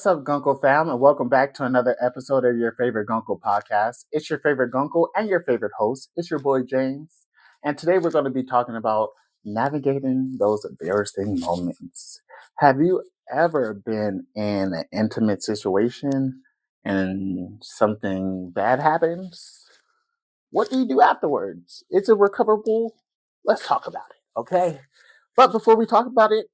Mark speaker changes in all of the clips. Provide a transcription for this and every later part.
Speaker 1: What's up, Guncle fam, and welcome back to another episode of your favorite Guncle podcast. It's your favorite Guncle and your favorite host. It's your boy James, and today we're going to be talking about navigating those embarrassing moments. Have you ever been in an intimate situation and something bad happens? What do you do afterwards? Is it recoverable? Let's talk about it, okay? But before we talk about it,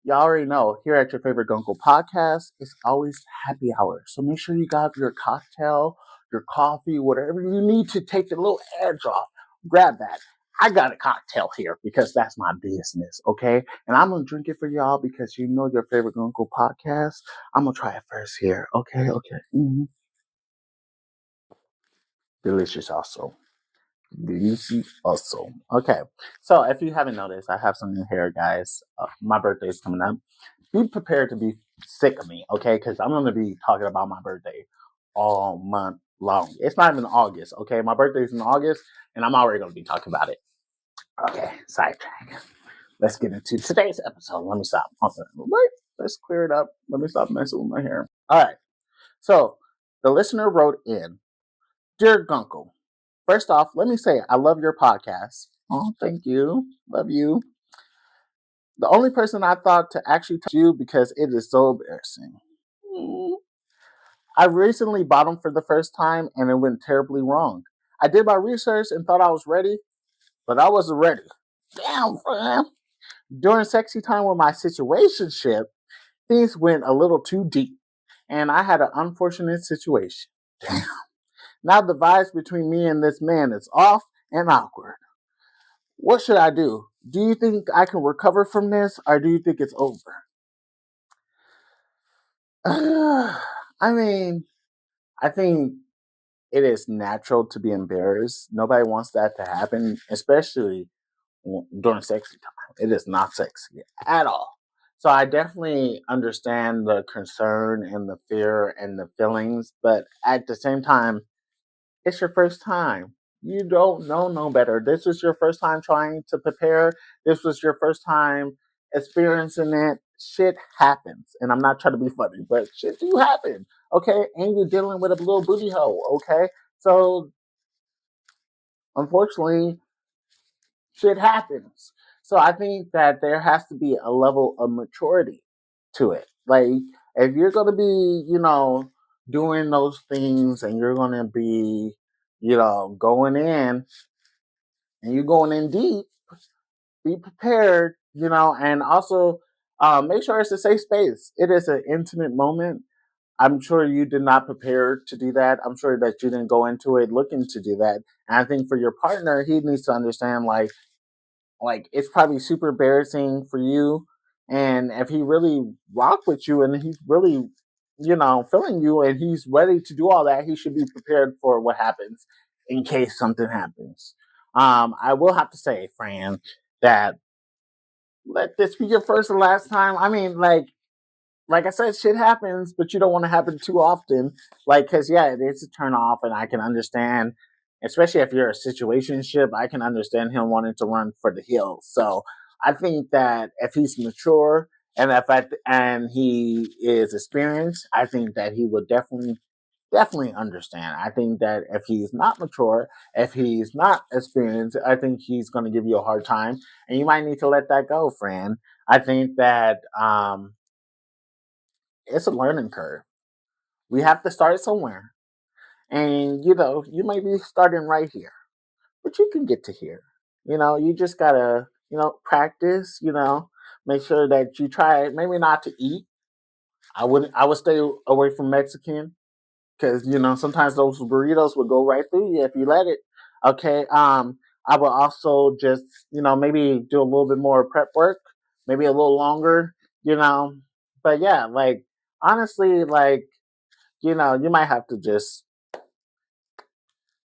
Speaker 1: y'all already know here at your favorite Guncle podcast, it's always happy hour. So make sure you got your cocktail, your coffee, whatever you need to take the little edge off. Grab that. I got a cocktail here because that's my business, okay? And I'm gonna drink it for y'all because you know your favorite Guncle podcast. I'm gonna try it first here, okay? Okay. Delicious also. Delicious also. Okay. So if you haven't noticed, I have some new hair, guys. My birthday's coming up. Be prepared to be sick of me, okay? Because I'm going to be talking about my birthday all month long. It's not even August, okay? My birthday's in August, and I'm already going to be talking about it. Okay, sidetrack. Let's get into today's episode. Let me stop. Wait, let's clear it up. Let me stop messing with my hair. All right. So the listener wrote in, Dear Guncle, first off, let me say I love your podcast. Oh, thank you. Love you. The only person I thought to actually tell you because it is so embarrassing. I recently bought them for the first time and it went terribly wrong. I did my research and thought I was ready, but I wasn't ready. Damn, friend. During sexy time with my situationship, things went a little too deep and I had an unfortunate situation. Damn. Now the vibes between me and this man is off and awkward. What should I do? Do you think I can recover from this or do you think it's over? I mean, I think it is natural to be embarrassed. Nobody wants that to happen, especially during sexy time. It is not sexy at all. So I definitely understand the concern and the fear and the feelings, but at the same time, it's your first time. You don't know no better. This was your first time trying to prepare. This was your first time experiencing it. Shit happens. And I'm not trying to be funny, but shit do happen. Okay? And you're dealing with a little booty hole. Okay? So unfortunately, shit happens. So I think that there has to be a level of maturity to it. Like, if you're going to be, doing those things and you're going to be, going in and you're going in deep, be prepared, and also make sure it's a safe space. It is an intimate moment. I'm sure you did not prepare to do that. I'm sure that you didn't go into it looking to do that. And I think for your partner, he needs to understand like it's probably super embarrassing for you. And if he really rock with you and he's really, feeling you and he's ready to do all that, he should be prepared for what happens in case something happens. I will have to say, Fran, that let this be your first and last time. I mean, like I said, shit happens, but you don't want to happen too often. Like, cause yeah, it is a turn off, and I can understand, especially if you're a situationship. I can understand him wanting to run for the hills. So I think that if he's mature and and he is experienced, I think that he would definitely understand. I think that if he's not mature, if he's not experienced, I think he's going to give you a hard time, and you might need to let that go, friend. I think that it's a learning curve. We have to start somewhere. And you might be starting right here, but you can get to here. You just gotta, practice, make sure that you try maybe not to eat. I would stay away from Mexican because, sometimes those burritos would go right through you if you let it. Okay. I will also just, maybe do a little bit more prep work, maybe a little longer, you know. But yeah, like honestly, like you might have to just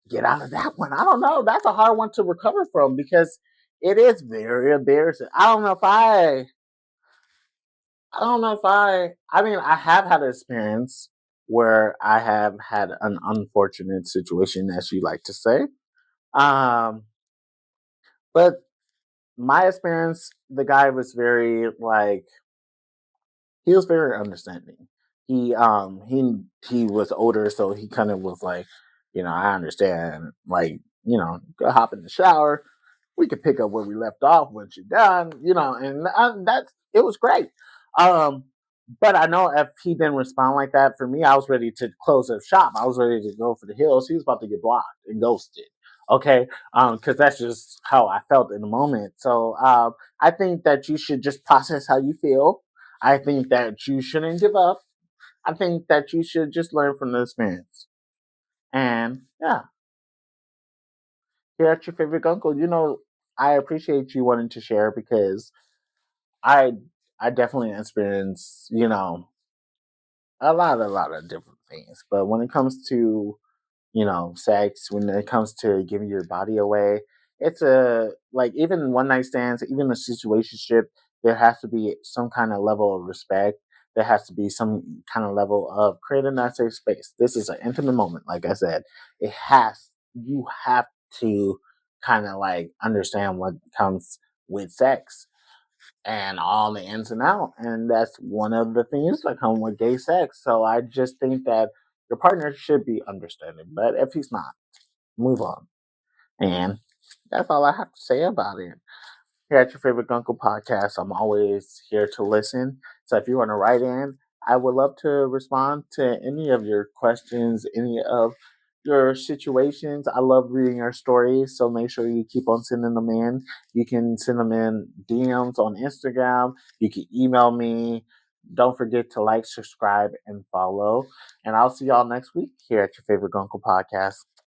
Speaker 1: get out of that one. I don't know. That's a hard one to recover from because it is very embarrassing. I don't know if I mean, I have had an experience where I have had an unfortunate situation, as you like to say. Um, but my experience, the guy was very, like, he was very understanding. he was older, so he kind of was like, I understand, like, go hop in the shower, we could pick up where we left off once you're done, and that's it was great. um but I know if he didn't respond like that, for me, I was ready to close up shop. I was ready to go for the hills. He was about to get blocked and ghosted. Okay, because that's just how I felt in the moment. So I think that you should just process how you feel. I think that you shouldn't give up. I think that you should just learn from the experience. And yeah, here at your favorite uncle, I appreciate you wanting to share because I I definitely experience, a lot of different things. But when it comes to, sex, when it comes to giving your body away, it's a like even one night stands, even a situationship, there has to be some kind of level of respect. There has to be some kind of level of creating that safe space. This is an intimate moment, like I said. You have to kind of like understand what comes with sex and all the ins and outs. And that's one of the things that come with gay sex. So I just think that your partner should be understanding. But if he's not, move on. And that's all I have to say about it. Here at your favorite Gunkle podcast, I'm always here to listen. So if you want to write in, I would love to respond to any of your questions, any of your situations. I love reading your stories, so make sure you keep on sending them in. You can send them in DMs on Instagram. You can email me. Don't forget to like, subscribe, and follow. And I'll see y'all next week here at your favorite Gunkle podcast.